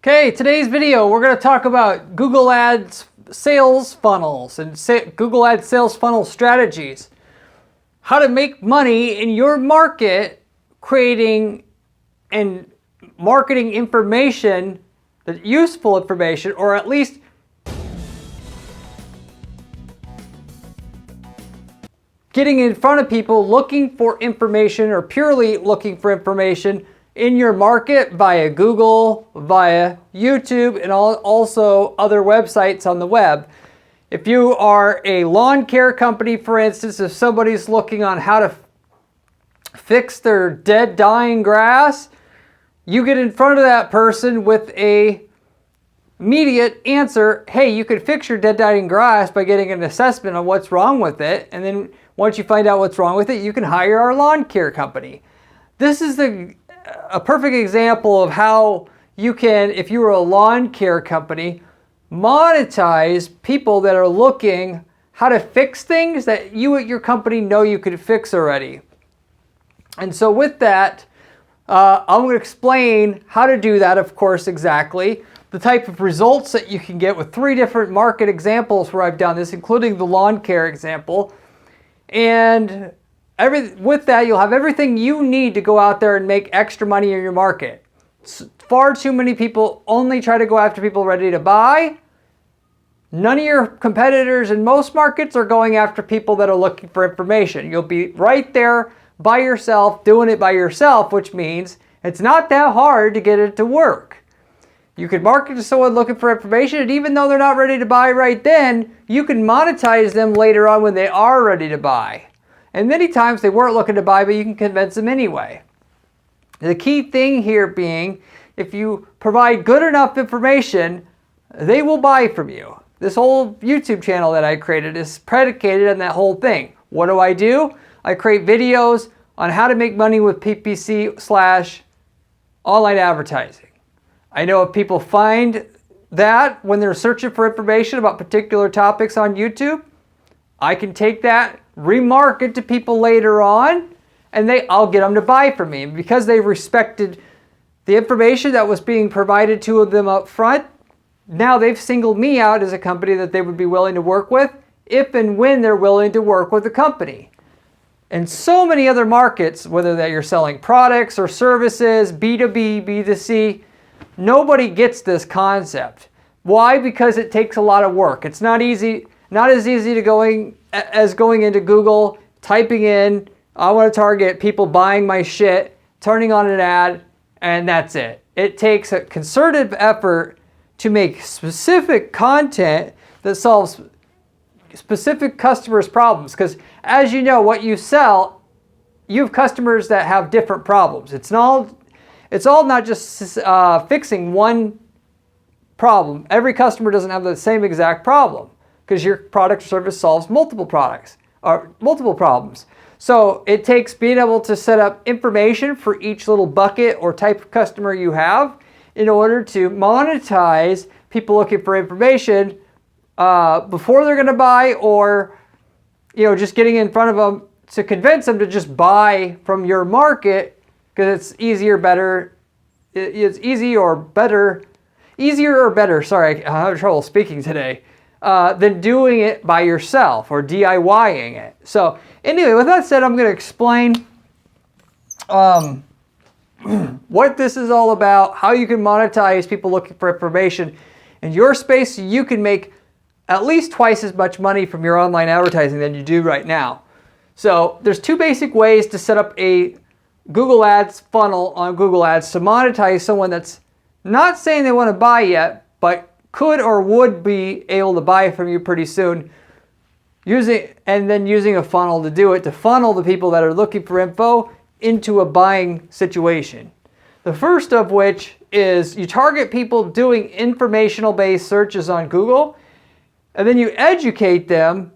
Okay, today's video we're going to talk about Google Ads sales funnels and Google Ads sales funnel strategies. How to make money in your market creating and marketing information, that useful information, or at least getting in front of people looking for information or purely looking for information in your market via Google, via YouTube, and also other websites on the web. If you are a lawn care company, for instance, if somebody's looking on how to fix their dead, dying grass, you get in front of that person with a immediate answer. Hey, you could fix your dead, dying grass by getting an assessment on what's wrong with it. And then once you find out what's wrong with it, you can hire our lawn care company. This is a perfect example of how you can, if you were a lawn care company, monetize people that are looking how to fix things that you at your company know you could fix already. And so with that, I'm going to explain how to do that, of course, exactly. The type of results that you can get with 3 different market examples where I've done this, including the lawn care example. And with that, you'll have everything you need to go out there and make extra money in your market. Far too many people only try to go after people ready to buy. None of your competitors in most markets are going after people that are looking for information. You'll be right there by yourself, doing it by yourself, which means it's not that hard to get it to work. You can market to someone looking for information, and even though they're not ready to buy right then, you can monetize them later on when they are ready to buy. And many times they weren't looking to buy, but you can convince them anyway. The key thing here being, if you provide good enough information, they will buy from you. This whole YouTube channel that I created is predicated on that whole thing. What do? I create videos on how to make money with PPC/online advertising. I know if people find that when they're searching for information about particular topics on YouTube, I can take that, remarket to people later on, and I'll get them to buy from me. And because they respected the information that was being provided to them up front, now they've singled me out as a company that they would be willing to work with if and when they're willing to work with the company. And so many other markets, whether that you're selling products or services, B2B, B2C, nobody gets this concept. Why? Because it takes a lot of work. It's not easy, not as easy to going into Google, typing in, I want to target people buying my shit, turning on an ad, and that's it. It takes a concerted effort to make specific content that solves specific customers' problems. Because as you know, what you sell, you have customers that have different problems. It's all not just fixing one problem. Every customer doesn't have the same exact problem, because your product or service solves multiple products or multiple problems. So it takes being able to set up information for each little bucket or type of customer you have in order to monetize people looking for information before they're going to buy, or just getting in front of them to convince them to just buy from your market, because it's easier or better. Sorry, I'm having trouble speaking today. Than doing it by yourself or DIYing it. So anyway, with that said, I'm going to explain what this is all about, how you can monetize people looking for information in your space so you can make at least twice as much money from your online advertising than you do right now. So there's 2 basic ways to set up a Google Ads funnel on Google Ads to monetize someone that's not saying they want to buy yet, but could or would be able to buy from you pretty soon, using a funnel to do it, to funnel the people that are looking for info into a buying situation. The first of which is you target people doing informational-based searches on Google, and then you educate them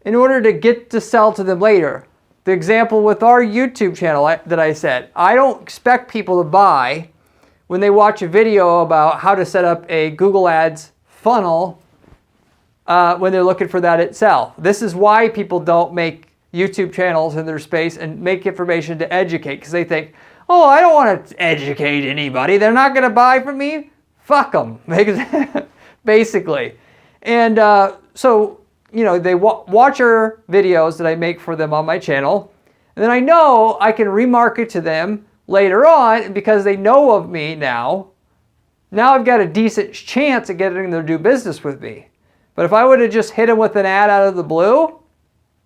in order to get to sell to them later. The example with our YouTube channel that I said, I don't expect people to buy when they watch a video about how to set up a Google Ads funnel when they're looking for that itself. This is why people don't make YouTube channels in their space and make information to educate, because they think, oh, I don't want to educate anybody. They're not going to buy from me. fuck them, basically. And so, they watch our videos that I make for them on my channel. And then I know I can remarket to them later on because they know of me now. Now I've got a decent chance at getting them to do business with me. But if I would have just hit them with an ad out of the blue,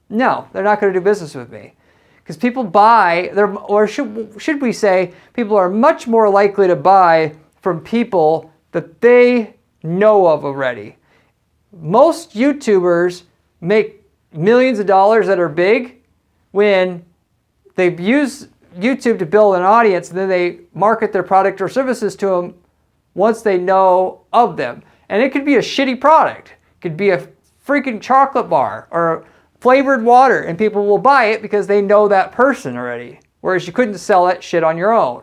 no, they're not going to do business with me. Because people buy, or should we say, people are much more likely to buy from people that they know of already. Most YouTubers make millions of dollars that are big when they use YouTube to build an audience, and then they market their product or services to them once they know of them. And it could be a shitty product. It could be a freaking chocolate bar or flavored water, and people will buy it because they know that person already. Whereas you couldn't sell that shit on your own.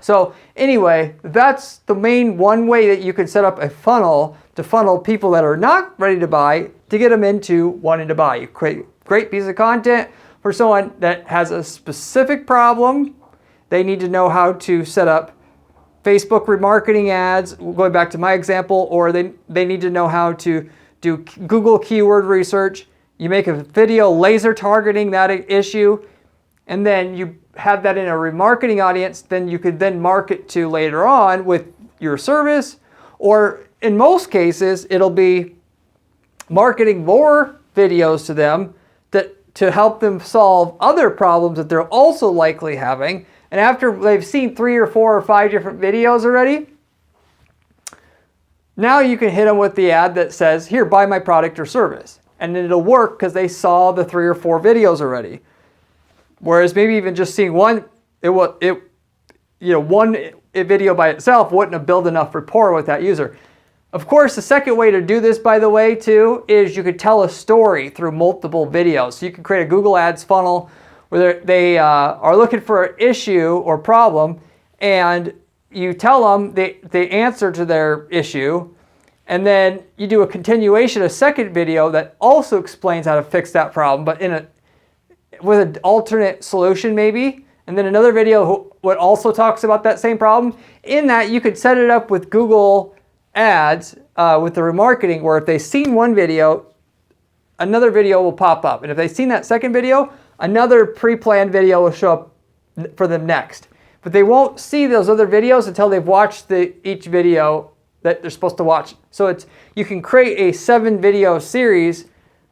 So anyway, that's the main one way that you can set up a funnel to funnel people that are not ready to buy to get them into wanting to buy. You create a great piece of content for someone that has a specific problem. They need to know how to set up Facebook remarketing ads, going back to my example, or they need to know how to do Google keyword research. You make a video laser targeting that issue, and then you have that in a remarketing audience, then you could then market to later on with your service, or in most cases, it'll be marketing more videos to them to help them solve other problems that they're also likely having. And after they've seen 3 or 4 or 5 different videos already, now you can hit them with the ad that says, here, buy my product or service. And then it'll work because they saw the 3 or 4 videos already. Whereas maybe even just seeing one video by itself wouldn't have built enough rapport with that user. Of course, the second way to do this, by the way, too, is you could tell a story through multiple videos. So you can create a Google Ads funnel where they are looking for an issue or problem, and you tell them the answer to their issue, and then you do a continuation, a second video that also explains how to fix that problem, but with an alternate solution maybe, and then another video what also talks about that same problem. In that, you could set it up with Google Ads with the remarketing, where if they've seen one video, another video will pop up, and if they've seen that second video, another pre-planned video will show up for them next. But they won't see those other videos until they've watched each video that they're supposed to watch. So you can create a 7-video series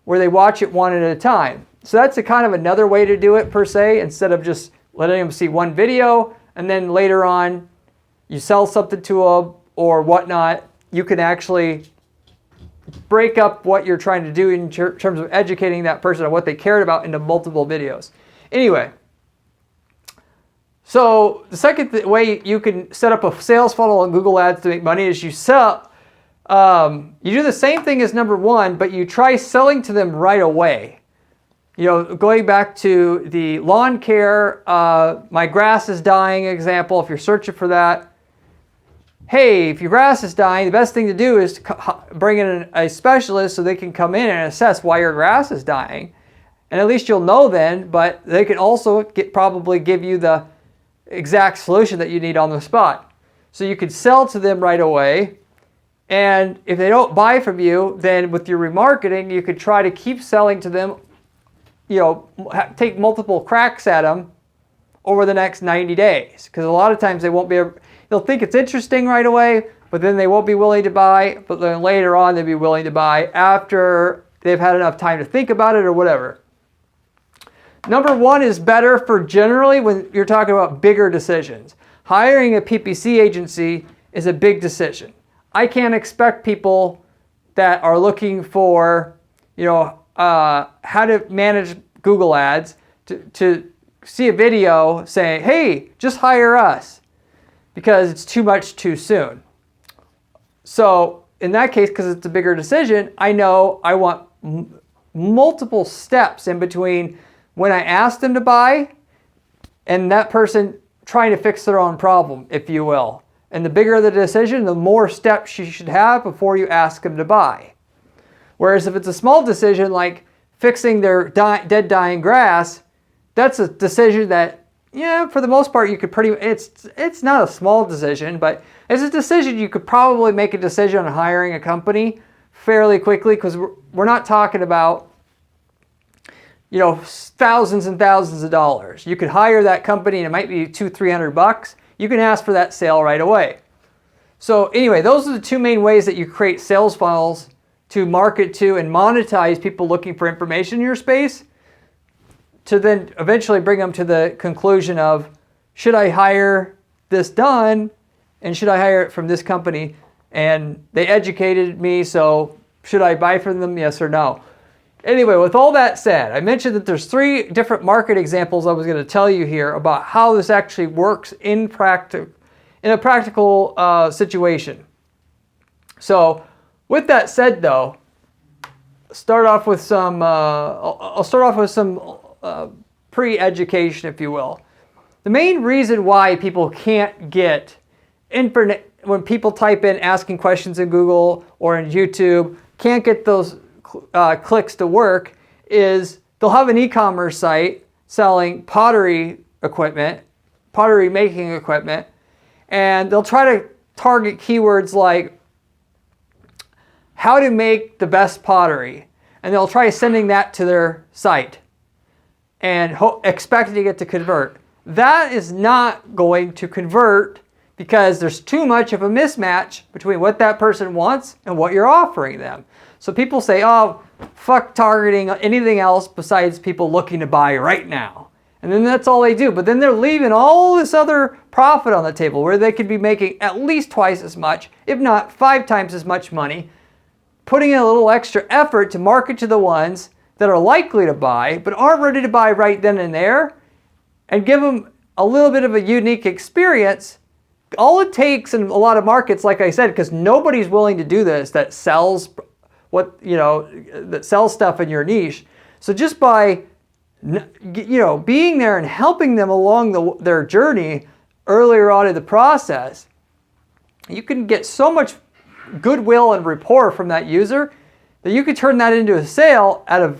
where they watch it one at a time. So that's a kind of another way to do it per se, instead of just letting them see one video and then later on you sell something to them or whatnot. You can actually break up what you're trying to do in terms of educating that person on what they cared about into multiple videos. Anyway, so the second way you can set up a sales funnel on Google Ads to make money is you do the same thing as number 1, but you try selling to them right away. Going back to the lawn care, my grass is dying example, if you're searching for that, hey, if your grass is dying, the best thing to do is to bring in a specialist so they can come in and assess why your grass is dying. And at least you'll know then, but they can also probably give you the exact solution that you need on the spot. So you could sell to them right away. And if they don't buy from you, then with your remarketing, you could try to keep selling to them, take multiple cracks at them over the next 90 days. Because a lot of times they'll think it's interesting right away, but then they won't be willing to buy, but then later on they'll be willing to buy after they've had enough time to think about it or whatever. Number 1 is better for generally when you're talking about bigger decisions. Hiring a PPC agency is a big decision. I can't expect people that are looking for, how to manage Google Ads to see a video saying, hey, just hire us, because it's too much too soon. So in that case, because it's a bigger decision, I know I want multiple steps in between when I ask them to buy and that person trying to fix their own problem, if you will. And the bigger the decision, the more steps you should have before you ask them to buy. Whereas if it's a small decision like fixing their dead dying grass, that's a decision that yeah, for the most part, you could it's not a small decision, but it's a decision you could probably make a decision on hiring a company fairly quickly, because we're not talking about, thousands and thousands of dollars. You could hire that company and it might be $200-300. You can ask for that sale right away. So anyway, those are the two main ways that you create sales funnels to market to and monetize people looking for information in your space, to then eventually bring them to the conclusion of, should I hire this done, and should I hire it from this company? And they educated me, so should I buy from them, yes or no? Anyway, with all that said, I mentioned that there's 3 different market examples I was going to tell you here about how this actually works in a practical situation. So with that said, though, I'll start off with some pre-education, if you will. The main reason why people can't get internet, when people type in asking questions in Google or in YouTube, can't get those clicks to work, is they'll have an e-commerce site selling pottery equipment, pottery making equipment, and they'll try to target keywords like how to make the best pottery, and they'll try sending that to their site and expecting it to convert. That is not going to convert, because there's too much of a mismatch between what that person wants and what you're offering them. So people say, oh, fuck targeting anything else besides people looking to buy right now. And then that's all they do. But then they're leaving all this other profit on the table where they could be making at least twice as much, if not 5 times as much money, putting in a little extra effort to market to the ones that are likely to buy but aren't ready to buy right then and there, and give them a little bit of a unique experience. All it takes in a lot of markets, like I said, because nobody's willing to do this, that sells that sells stuff in your niche. So just by being there and helping them along their journey earlier on in the process, you can get so much goodwill and rapport from that user that you could turn that into a sale at a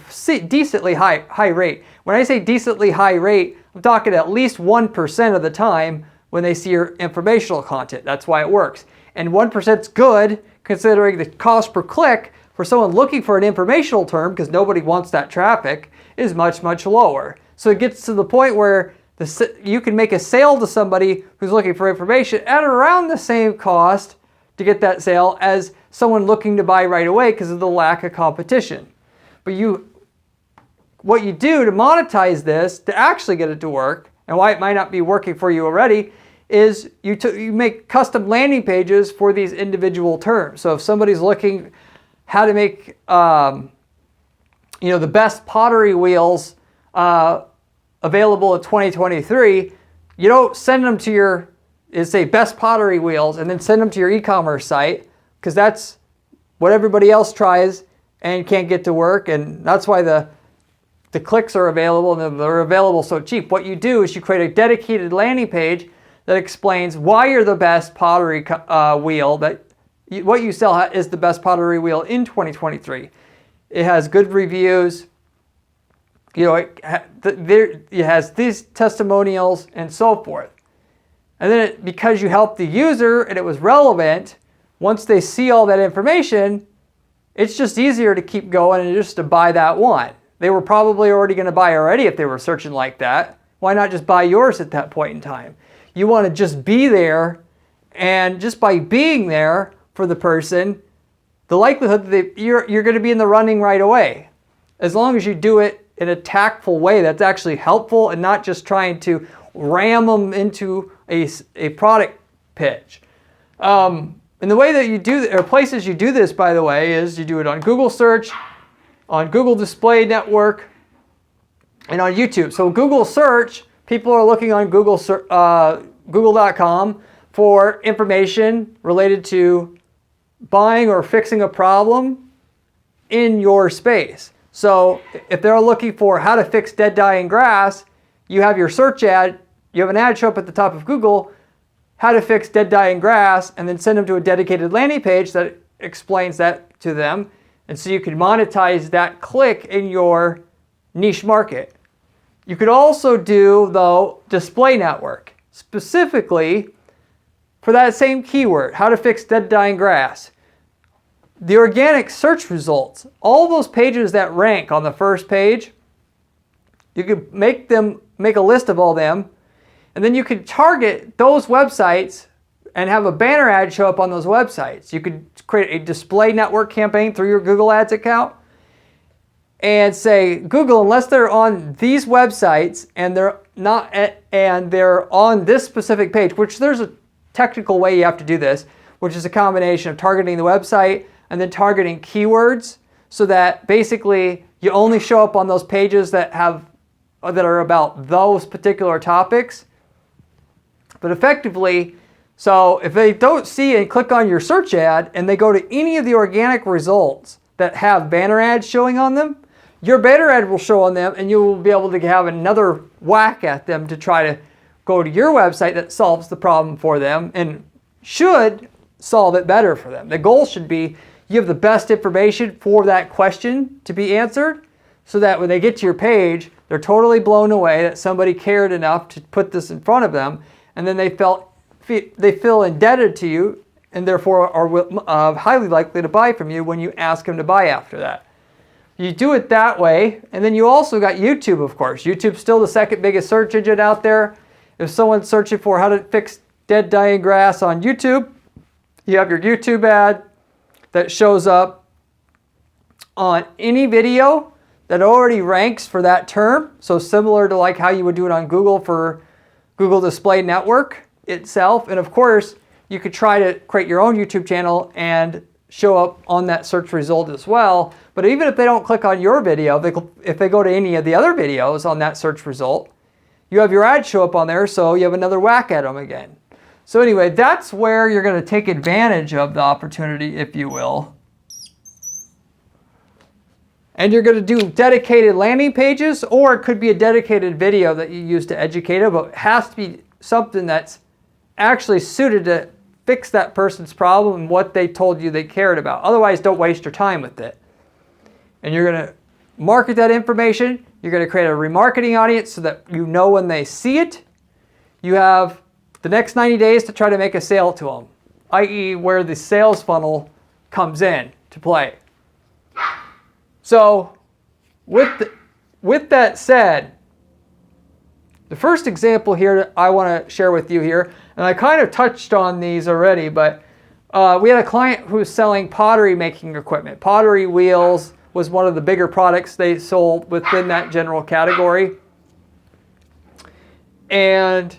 decently high rate. When I say decently high rate, I'm talking at least 1% of the time when they see your informational content. That's why it works. And 1% is good, considering the cost per click for someone looking for an informational term, because nobody wants that traffic, is much, much lower. So it gets to the point where you can make a sale to somebody who's looking for information at around the same cost to get that sale as someone looking to buy right away because of the lack of competition. But what you do to monetize this, to actually get it to work, and why it might not be working for you already, is you make custom landing pages for these individual terms. So if somebody's looking how to make the best pottery wheels available in 2023, you don't send them to say best pottery wheels and then send them to your e-commerce site, because that's what everybody else tries and can't get to work, and that's why the clicks are available and they're available so cheap. What you do is you create a dedicated landing page that explains why you're the best pottery wheel, that what you sell is the best pottery wheel in 2023. It has good reviews. It has these testimonials and so forth. And then because you helped the user and it was relevant, once they see all that information, it's just easier to keep going and just to buy that one. They were probably already going to buy already if they were searching like that. Why not just buy yours at that point in time? You want to just be there, and just by being there for the person, the likelihood that you're going to be in the running right away. As long as you do it in a tactful way that's actually helpful and not just trying to ram them into a product pitch. And the way that you do, or places you do this, by the way, is you do it on Google Search, on Google Display Network, and on YouTube. So Google Search, people are looking on Google.com for information related to buying or fixing a problem in your space. So if they're looking for how to fix dead dying grass, you have your search ad, you have an ad show up at the top of Google, how to fix dead dying grass, and then send them to a dedicated landing page that explains that to them. And so you can monetize that click in your niche market. You could also do, though, display network, specifically for that same keyword, how to fix dead dying grass. The organic search results, all those pages that rank on the first page, you could make a list of all them, and then you could target those websites and have a banner ad show up on those websites. You could create a display network campaign through your Google Ads account and say, Google, unless they're on these websites and they're on this specific page, which there's a technical way you have to do this, which is a combination of targeting the website and then targeting keywords, so that basically you only show up on those pages that are about those particular topics. But effectively, so if they don't see and click on your search ad and they go to any of the organic results that have banner ads showing on them, your banner ad will show on them and you will be able to have another whack at them to try to go to your website that solves the problem for them and should solve it better for them. The goal should be you have the best information for that question to be answered, so that when they get to your page, they're totally blown away that somebody cared enough to put this in front of them, and then they feel indebted to you and therefore are highly likely to buy from you when you ask them to buy after that. You do it that way, and then you also got YouTube, of course. YouTube's still the second biggest search engine out there. If someone's searching for how to fix dead dying grass on YouTube, you have your YouTube ad that shows up on any video that already ranks for that term. So similar to like how you would do it on Google for Google Display Network itself. And of course, you could try to create your own YouTube channel and show up on that search result as well. But even if they don't click on your video, if they go to any of the other videos on that search result, you have your ad show up on there, so you have another whack at them again. So anyway, that's where you're going to take advantage of the opportunity, if you will. And you're going to do dedicated landing pages, or it could be a dedicated video that you use to educate them, but it has to be something that's actually suited to fix that person's problem and what they told you they cared about. Otherwise, don't waste your time with it. And you're going to market that information. You're going to create a remarketing audience so that you know when they see it. You have the next 90 days to try to make a sale to them, i.e. where the sales funnel comes in to play. So with that said, the first example here that I want to share with you here, and I kind of touched on these already, but we had a client who was selling pottery making equipment. Pottery wheels was one of the bigger products they sold within that general category. And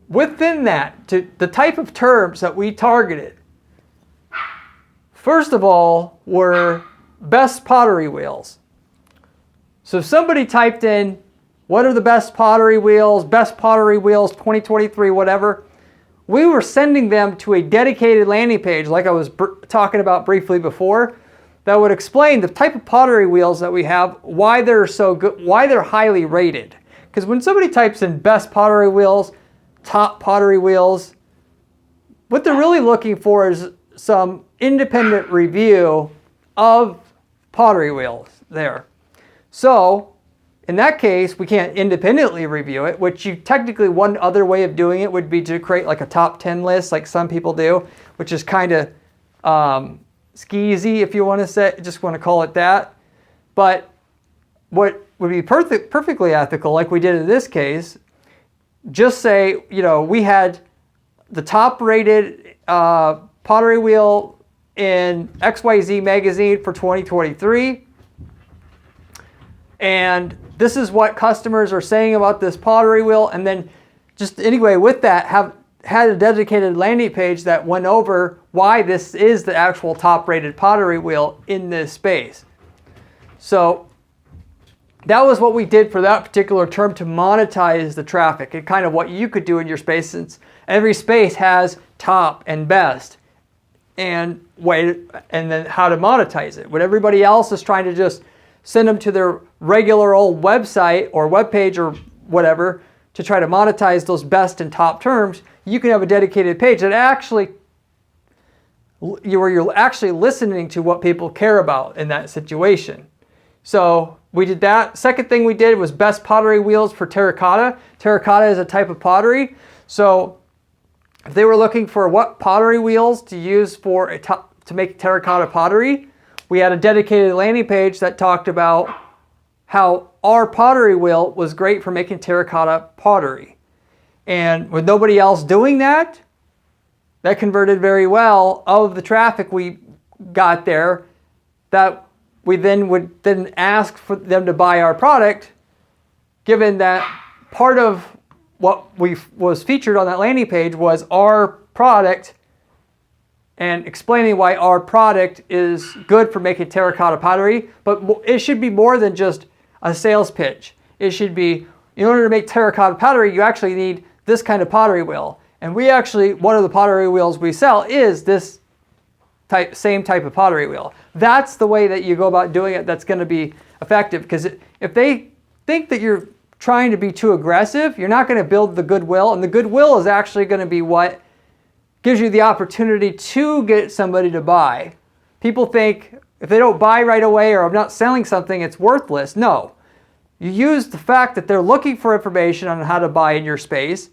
within that, the type of terms that we targeted, first of all, were best pottery wheels. So if somebody typed in, what are the best pottery wheels 2023, whatever, we were sending them to a dedicated landing page, like I was talking about briefly before, that would explain the type of pottery wheels that we have, why they're so good, why they're highly rated. Because when somebody types in best pottery wheels, top pottery wheels, what they're really looking for is some independent review of pottery wheels there. So in that case, we can't independently review it, which technically one other way of doing it would be to create like a top 10 list like some people do, which is kind of skeezy, if you want to say, just want to call it that. But what would be perfectly ethical, like we did in this case, just say, we had the top rated pottery wheel in XYZ magazine for 2023. And this is what customers are saying about this pottery wheel. And then just anyway, with that, had a dedicated landing page that went over why this is the actual top rated pottery wheel in this space. So that was what we did for that particular term to monetize the traffic, and kind of what you could do in your space, since every space has top and best and then how to monetize it. When everybody else is trying to just send them to their regular old website or webpage or whatever to try to monetize those best and top terms, you can have a dedicated page that where you're actually listening to what people care about in that situation. So we did that. Second thing we did was best pottery wheels for terracotta. Terracotta is a type of pottery. So if they were looking for what pottery wheels to use for to make terracotta pottery, we had a dedicated landing page that talked about how our pottery wheel was great for making terracotta pottery. And with nobody else doing that, that converted very well. Of the traffic we got there, that we then would ask for them to buy our product, given that part of what was featured on that landing page was our product and explaining why our product is good for making terracotta pottery. But it should be more than just a sales pitch. It should be, in order to make terracotta pottery, you actually need this kind of pottery wheel. And we actually, one of the pottery wheels we sell is this same type of pottery wheel. That's the way that you go about doing it that's going to be effective. Because if they think that you're trying to be too aggressive, you're not going to build the goodwill. And the goodwill is actually going to be what gives you the opportunity to get somebody to buy. People think if they don't buy right away or I'm not selling something, it's worthless. No. You use the fact that they're looking for information on how to buy in your space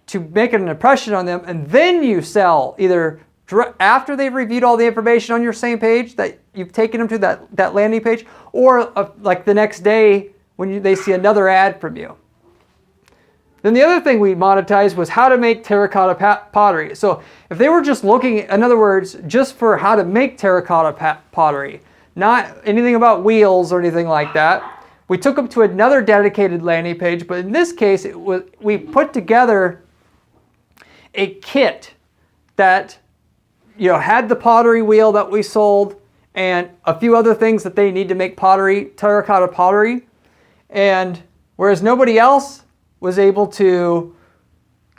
to make an impression on them, and then you sell either after they've reviewed all the information on your same page that you've taken them to that landing page, or like the next day when they see another ad from you. Then the other thing we monetized was how to make terracotta pottery. So if they were just looking, in other words, just for how to make terracotta pottery, not anything about wheels or anything like that, we took them to another dedicated landing page. But in this case, we put together a kit that had the pottery wheel that we sold and a few other things that they need to make terracotta pottery. And whereas nobody else was able to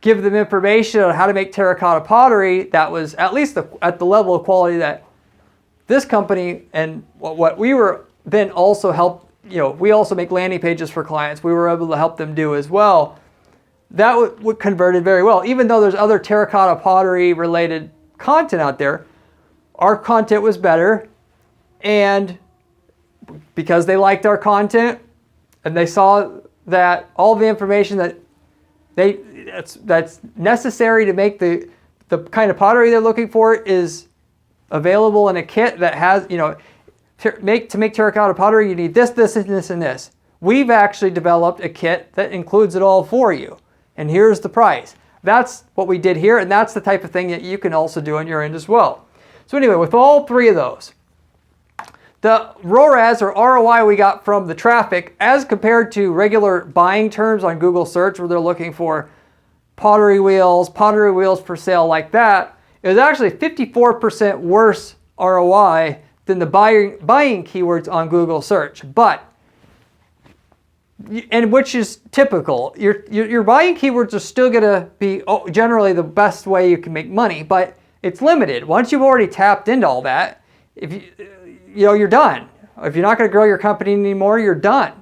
give them information on how to make terracotta pottery that was at least at the level of quality that this company and what we were then also helped, we also make landing pages for clients. We were able to help them do as well. That would converted very well. Even though there's other terracotta pottery related content out there, our content was better. And because they liked our content and they saw that all the information that's necessary to make the kind of pottery they're looking for is available in a kit that has, to make terracotta pottery, you need this, this, and this, and this. We've actually developed a kit that includes it all for you. And here's the price. That's what we did here, and that's the type of thing that you can also do on your end as well. So anyway, with all three of those, the ROAS or ROI we got from the traffic as compared to regular buying terms on Google search where they're looking for pottery wheels for sale like that, it was actually 54% worse ROI than the buying keywords on Google search. And which is typical. Your buying keywords are still going to be generally the best way you can make money, but it's limited. Once you've already tapped into all that, you're done. If you're not going to grow your company anymore, you're done.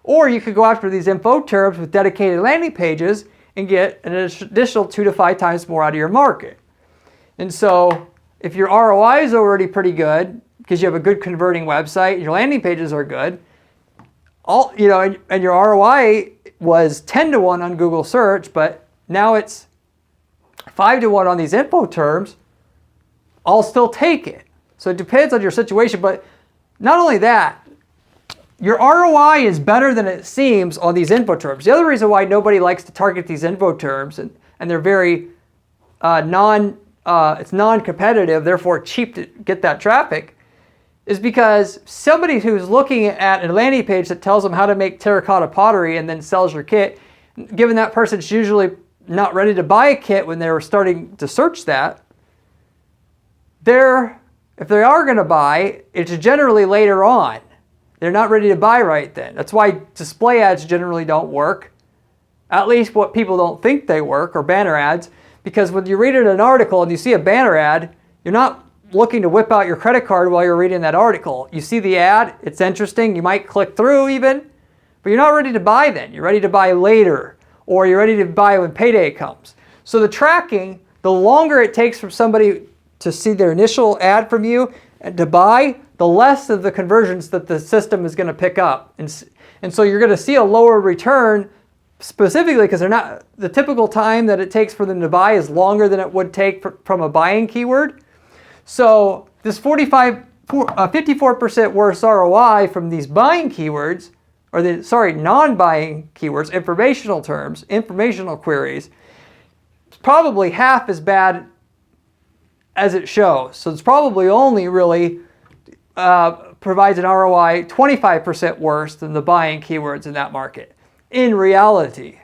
Or you could go after these info terms with dedicated landing pages and get an additional 2 to 5 times more out of your market. And so if your ROI is already pretty good because you have a good converting website, your landing pages are good, and your ROI was 10 to 1 on Google search, but now it's 5 to 1 on these info terms, I'll still take it. So it depends on your situation, but not only that, your ROI is better than it seems on these info terms. The other reason why nobody likes to target these info terms, and they're very it's non-competitive, therefore cheap to get that traffic, is because somebody who's looking at a landing page that tells them how to make terracotta pottery and then sells your kit, given that person's usually not ready to buy a kit when they were starting to search that, if they are going to buy, it's generally later on. They're not ready to buy right then. That's why display ads generally don't work, at least what people don't think they work, or banner ads, because when you read an article and you see a banner ad, you're not looking to whip out your credit card while you're reading that article. You see the ad, it's interesting, you might click through even, but you're not ready to buy then. You're ready to buy later, or you're ready to buy when payday comes. So the tracking, the longer it takes for somebody to see their initial ad from you and to buy, the less of the conversions that the system is going to pick up. And so you're going to see a lower return, specifically because the typical time that it takes for them to buy is longer than it would take from a buying keyword. So this 54% worse ROI from these buying keywords, or non-buying keywords, informational terms, informational queries, it's probably half as bad as it shows. So it's probably only really provides an ROI 25% worse than the buying keywords in that market in reality.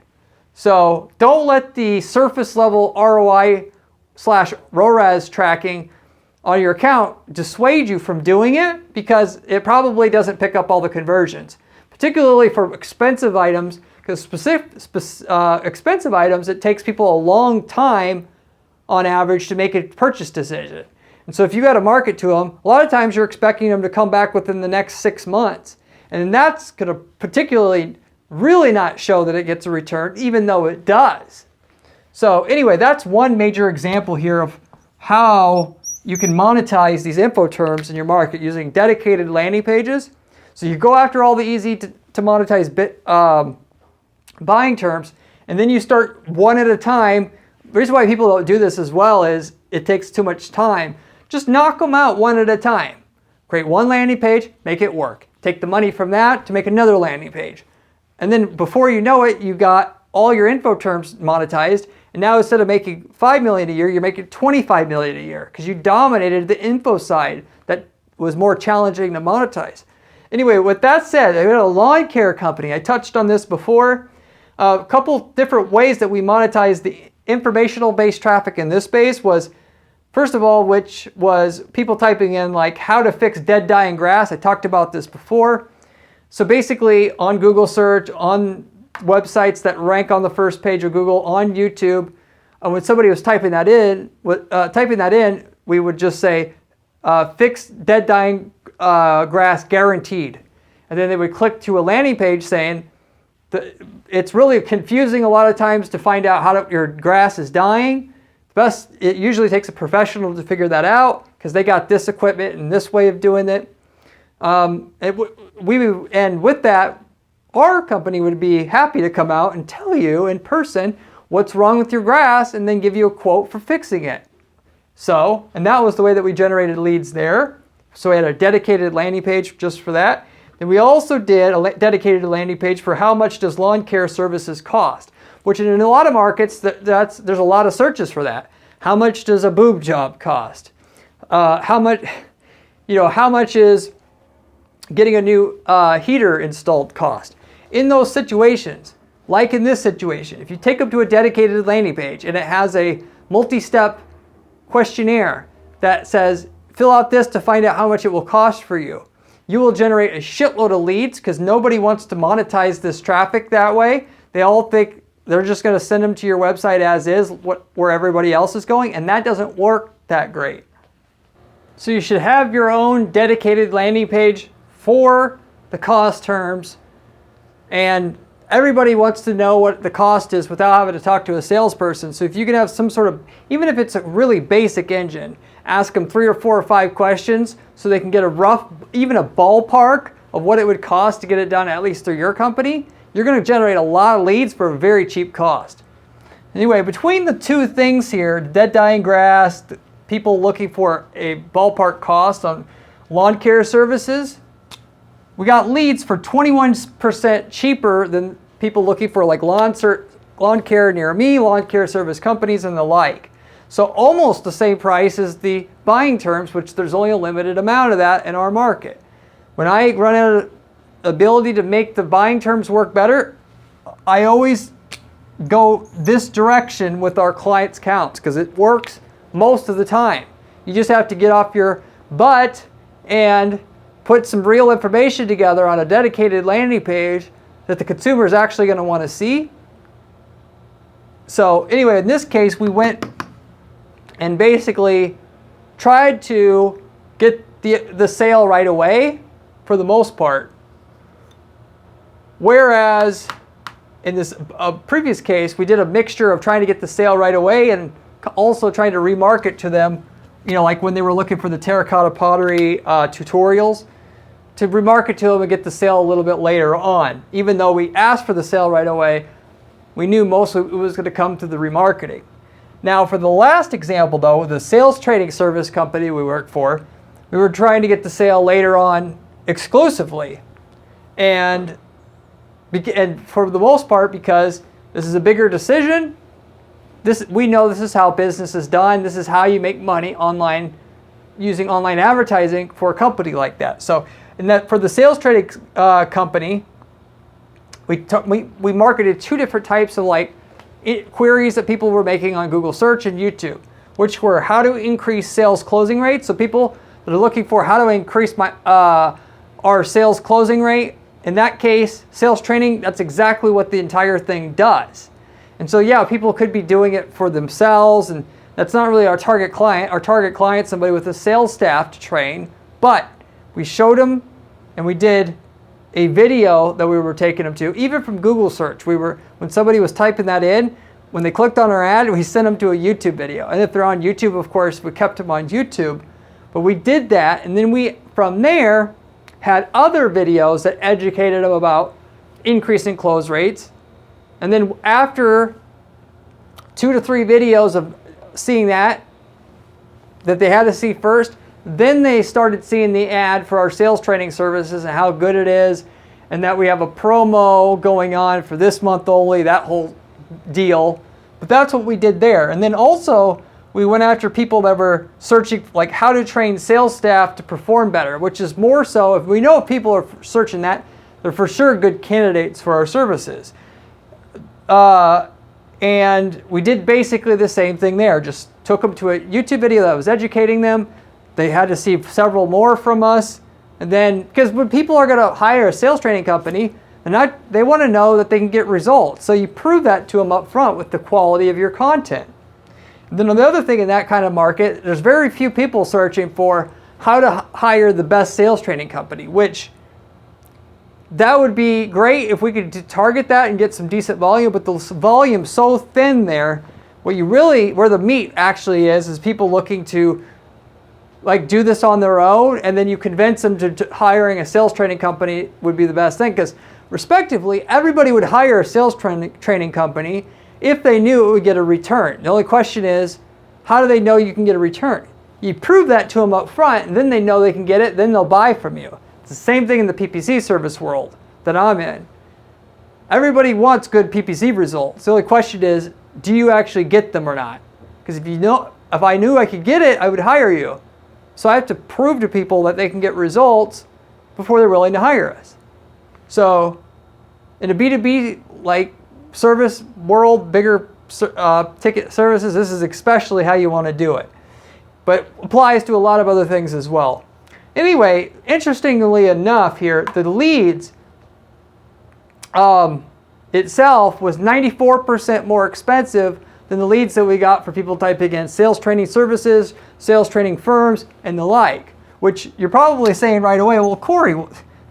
So don't let the surface level ROI/ROAS tracking on your account dissuade you from doing it, because it probably doesn't pick up all the conversions, particularly for expensive items, because expensive items, it takes people a long time on average to make a purchase decision. And so if you got to market to them, a lot of times you're expecting them to come back within the next 6 months. And that's going to particularly really not show that it gets a return, even though it does. So anyway, that's one major example here of how you can monetize these info terms in your market using dedicated landing pages. So you go after all the easy to monetize buying terms, and then you start one at a time. The reason why people don't do this as well is it takes too much time. Just knock them out one at a time. Create one landing page, make it work. Take the money from that to make another landing page. And then before you know it, you got all your info terms monetized. And now instead of making $5 million a year, you're making $25 million a year because you dominated the info side that was more challenging to monetize. Anyway, with that said, I got a lawn care company. I touched on this before. A couple different ways that we monetize the informational-based traffic in this space was, first of all, which was people typing in like how to fix dead, dying grass. I talked about this before. So basically on Google search, on websites that rank on the first page of Google, on YouTube, when somebody was typing that in, we would just say, fix dead, dying grass guaranteed. And then they would click to a landing page saying, it's really confusing a lot of times to find out how your grass is dying. It usually takes a professional to figure that out because they got this equipment and this way of doing it. And with that, our company would be happy to come out and tell you in person what's wrong with your grass and then give you a quote for fixing it. So, and that was the way that we generated leads there. So we had a dedicated landing page just for that. Then we also did a dedicated landing page for how much does lawn care services cost, which in a lot of markets, there's a lot of searches for that. How much does a boob job cost? How much is getting a new heater installed cost? In those situations, like in this situation, if you take them to a dedicated landing page and it has a multi-step questionnaire that says, fill out this to find out how much it will cost for you, you will generate a shitload of leads because nobody wants to monetize this traffic that way. They all think they're just going to send them to your website as is, where everybody else is going, and that doesn't work that great. So you should have your own dedicated landing page for the cost terms, and everybody wants to know what the cost is without having to talk to a salesperson. So if you can have some sort of, even if it's a really basic engine, ask them 3 or 4 or 5 questions so they can get a rough, even a ballpark of what it would cost to get it done, at least through your company, you're going to generate a lot of leads for a very cheap cost. Anyway, between the two things here, dead, dying grass, people looking for a ballpark cost on lawn care services, we got leads for 21% cheaper than people looking for like lawn care near me, lawn care service companies, and the like. So almost the same price as the buying terms, which there's only a limited amount of that in our market. When I run out of ability to make the buying terms work better, I always go this direction with our clients' counts because it works most of the time. You just have to get off your butt and put some real information together on a dedicated landing page that the consumer is actually going to want to see. So anyway, in this case, we went and basically tried to get the sale right away for the most part. Whereas in this previous case, we did a mixture of trying to get the sale right away and also trying to remarket to them, like when they were looking for the terracotta pottery tutorials, to remarket to them and get the sale a little bit later on. Even though we asked for the sale right away, we knew mostly it was going to come through the remarketing. Now for the last example though, the sales training service company we worked for, we were trying to get the sale later on exclusively. And for the most part, because this is a bigger decision, we know this is how business is done. This is how you make money online using online advertising for a company like that. So, and that for the sales trading company, we marketed two different types of queries that people were making on Google search and YouTube, which were how to increase sales closing rates. So people that are looking for how to increase our sales closing rate. In that case, sales training, that's exactly what the entire thing does. And so yeah, people could be doing it for themselves, and that's not really our target client. Our target client is somebody with a sales staff to train, but we showed them and we did a video that we were taking them to, even from Google search. When somebody was typing that in, when they clicked on our ad, we sent them to a YouTube video. And if they're on YouTube, of course, we kept them on YouTube. But we did that, and then from there, had other videos that educated them about increasing close rates. And then after 2 to 3 videos of seeing that they had to see first, then they started seeing the ad for our sales training services and how good it is, and that we have a promo going on for this month only, that whole deal. But that's what we did there. And then also, we went after people that were searching like how to train sales staff to perform better, which is more so, if we know if people are searching that, they're for sure good candidates for our services. And we did basically the same thing there. Just took them to a YouTube video that was educating them. They had to see several more from us. And then, because when people are going to hire a sales training company, they want to know that they can get results. So you prove that to them up front with the quality of your content. And then the other thing in that kind of market, there's very few people searching for how to hire the best sales training company, which that would be great if we could target that and get some decent volume, but the volume's so thin there. Where the meat actually is people looking to do this on their own, and then you convince them to hiring a sales training company would be the best thing, because respectively, everybody would hire a sales training company if they knew it would get a return. The only question is, how do they know you can get a return? You prove that to them up front, and then they know they can get it, then they'll buy from you. It's the same thing in the PPC service world that I'm in. Everybody wants good PPC results. The only question is, do you actually get them or not? Because if I knew I could get it, I would hire you. So I have to prove to people that they can get results before they're willing to hire us. So in a B2B service world, bigger ticket services, this is especially how you want to do it. But applies to a lot of other things as well. Anyway, interestingly enough here, the leads itself was 94% more expensive than the leads that we got for people typing in sales training services, sales training firms, and the like. Which you're probably saying right away, well, Corey,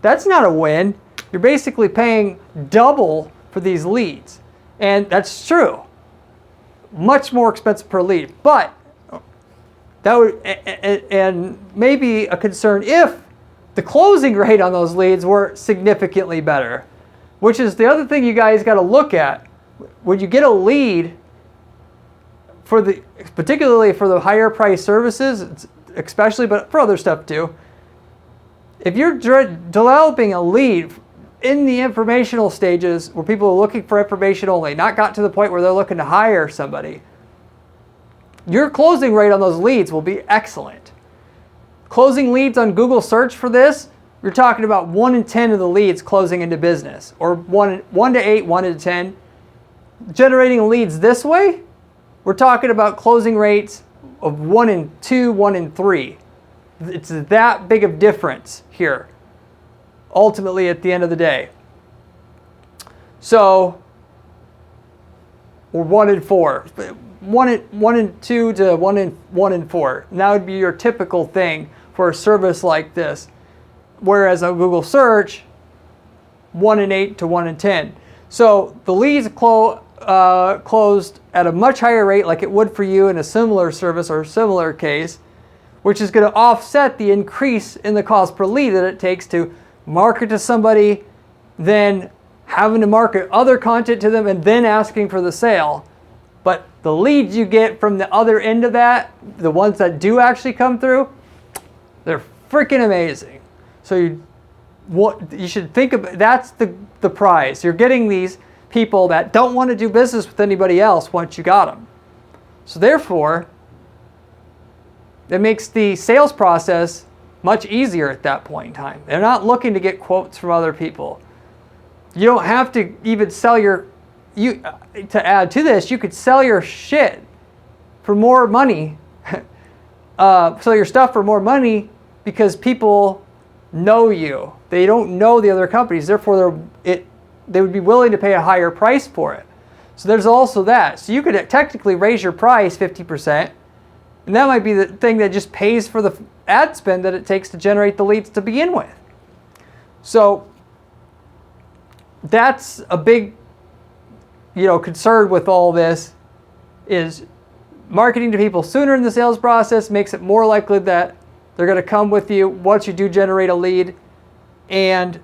that's not a win. You're basically paying double for these leads. And that's true. Much more expensive per lead. But that would, and maybe a concern if the closing rate on those leads were significantly better, which is the other thing you guys got to look at. When you get a lead, particularly for the higher price services, especially, but for other stuff too, if you're developing a lead in the informational stages where people are looking for information only, not got to the point where they're looking to hire somebody, your closing rate on those leads will be excellent. Closing leads on Google search for this, you're talking about 1 in 10 of the leads closing into business, or 1 to 8, 1 to 10. Generating leads this way, we're talking about closing rates of 1 in 2, 1 in 3. It's that big of difference here, ultimately at the end of the day. So, or 1 in 4. 1 in 2 to 1 in 4. And that would be your typical thing for a service like this. Whereas on Google search, 1 in 8 to 1 in 10. So the leads closed at a much higher rate, like it would for you in a similar service or similar case. which is going to offset the increase in the cost per lead that it takes to market to somebody, then having to market other content to them, and then asking for the sale. But the leads you get from the other end of that, the ones that do actually come through, they're freaking amazing. So you should think about, that's the prize. You're getting these people that don't want to do business with anybody else once you got them. So therefore, it makes the sales process much easier at that point in time. They're not looking to get quotes from other people. You don't have to even sell to add to this, you could sell your shit for more money, sell your stuff for more money, because people know you. They don't know the other companies, therefore they would be willing to pay a higher price for it. So there's also that. So you could technically raise your price 50%, and that might be the thing that just pays for the ad spend that it takes to generate the leads to begin with. So that's a big, concern with all this, is marketing to people sooner in the sales process makes it more likely that they're going to come with you once you do generate a lead. And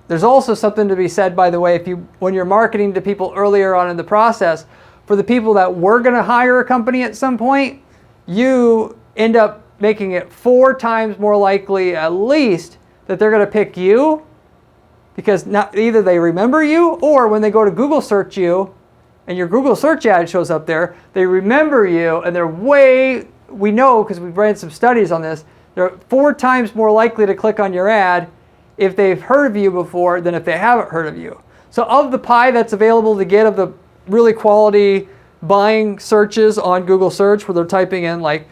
there's also something to be said, by the way, when you're marketing to people earlier on in the process, for the people that were going to hire a company at some point, you end up making it 4 times more likely at least that they're going to pick you, because either they remember you, or when they go to Google search you and your Google search ad shows up there, they remember you, and we know because we've ran some studies on this, they're 4 times more likely to click on your ad if they've heard of you before than if they haven't heard of you. So of the pie that's available to get of the really quality buying searches on Google search, where they're typing in like,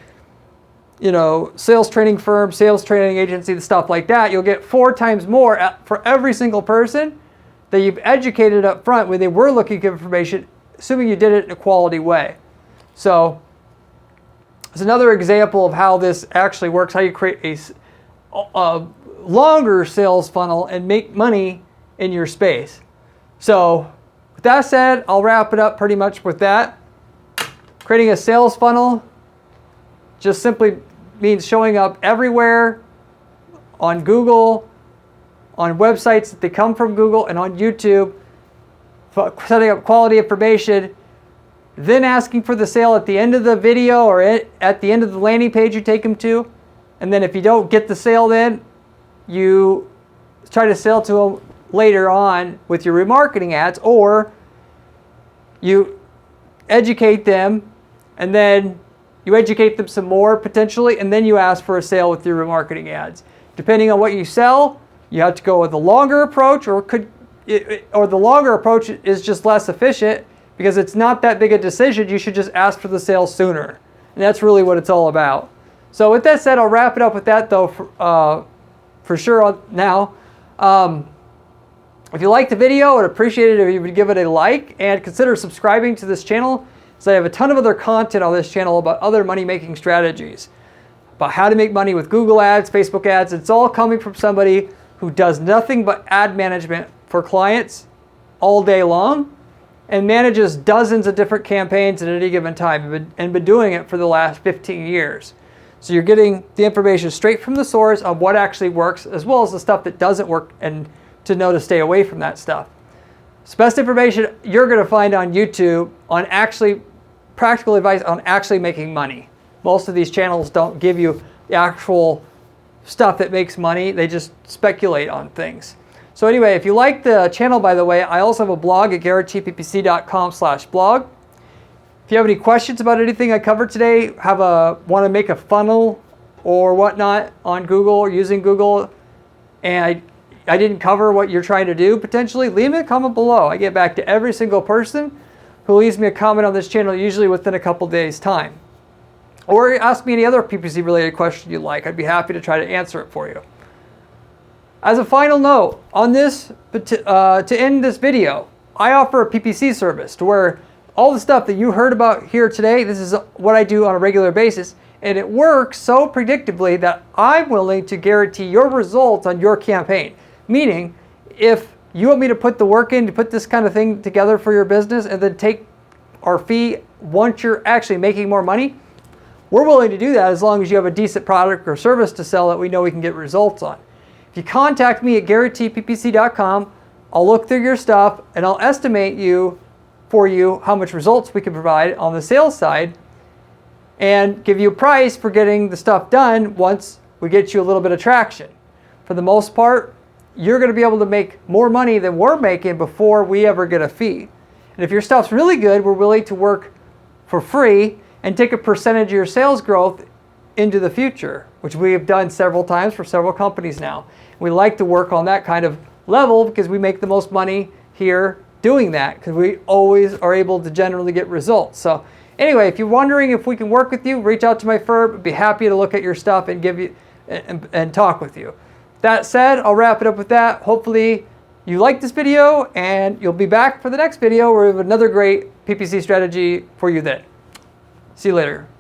sales training firm, sales training agency, stuff like that, you'll get 4 times more for every single person that you've educated up front when they were looking for information, assuming you did it in a quality way. So it's another example of how this actually works, how you create a longer sales funnel and make money in your space. So with that said, I'll wrap it up pretty much with that. Creating a sales funnel just simply means showing up everywhere on Google, on websites that they come from Google, and on YouTube, setting up quality information, then asking for the sale at the end of the video or at the end of the landing page you take them to. And then if you don't get the sale, then you try to sell to them later on with your remarketing ads, or you educate them and then you educate them some more potentially, and then you ask for a sale with your remarketing ads. Depending on what you sell, you have to go with a longer approach, or the longer approach is just less efficient because it's not that big a decision. You should just ask for the sale sooner. And that's really what it's all about. So with that said, I'll wrap it up with that though for sure now. If you liked the video, I'd appreciate it if you would give it a like and consider subscribing to this channel. So I have a ton of other content on this channel about other money-making strategies, about how to make money with Google ads, Facebook ads. It's all coming from somebody who does nothing but ad management for clients all day long and manages dozens of different campaigns at any given time and been doing it for the last 15 years. So you're getting the information straight from the source on what actually works, as well as the stuff that doesn't work, and to know to stay away from that stuff. It's best information you're going to find on YouTube on actually practical advice on actually making money. Most of these channels don't give you the actual stuff that makes money. They just speculate on things. So anyway, if you like the channel, by the way, I also have a blog at GarrettTPPC.com/blog. If you have any questions about anything I covered today, want to make a funnel or whatnot on Google or using Google, and I didn't cover what you're trying to do potentially, leave me a comment below. I get back to every single person who leaves me a comment on this channel, usually within a couple days' time. Or ask me any other PPC related question you'd like. I'd be happy to try to answer it for you. As a final note, on this, to end this video, I offer a PPC service to where all the stuff that you heard about here today, this is what I do on a regular basis, and it works so predictably that I'm willing to guarantee your results on your campaign. Meaning, if you want me to put the work in to put this kind of thing together for your business and then take our fee once you're actually making more money, we're willing to do that as long as you have a decent product or service to sell that we know we can get results on. If you contact me at GaryTPPC.com, I'll look through your stuff and I'll estimate for you how much results we can provide on the sales side and give you a price for getting the stuff done once we get you a little bit of traction. For the most part, you're going to be able to make more money than we're making before we ever get a fee. And if your stuff's really good, we're willing to work for free and take a percentage of your sales growth into the future, which we have done several times for several companies now. We like to work on that kind of level because we make the most money here doing that, because we always are able to generally get results. So anyway, if you're wondering if we can work with you, reach out to my firm. I'd be happy to look at your stuff and give you and talk with you. That said, I'll wrap it up with that. Hopefully you liked this video and you'll be back for the next video where we have another great PPC strategy for you then. See you later.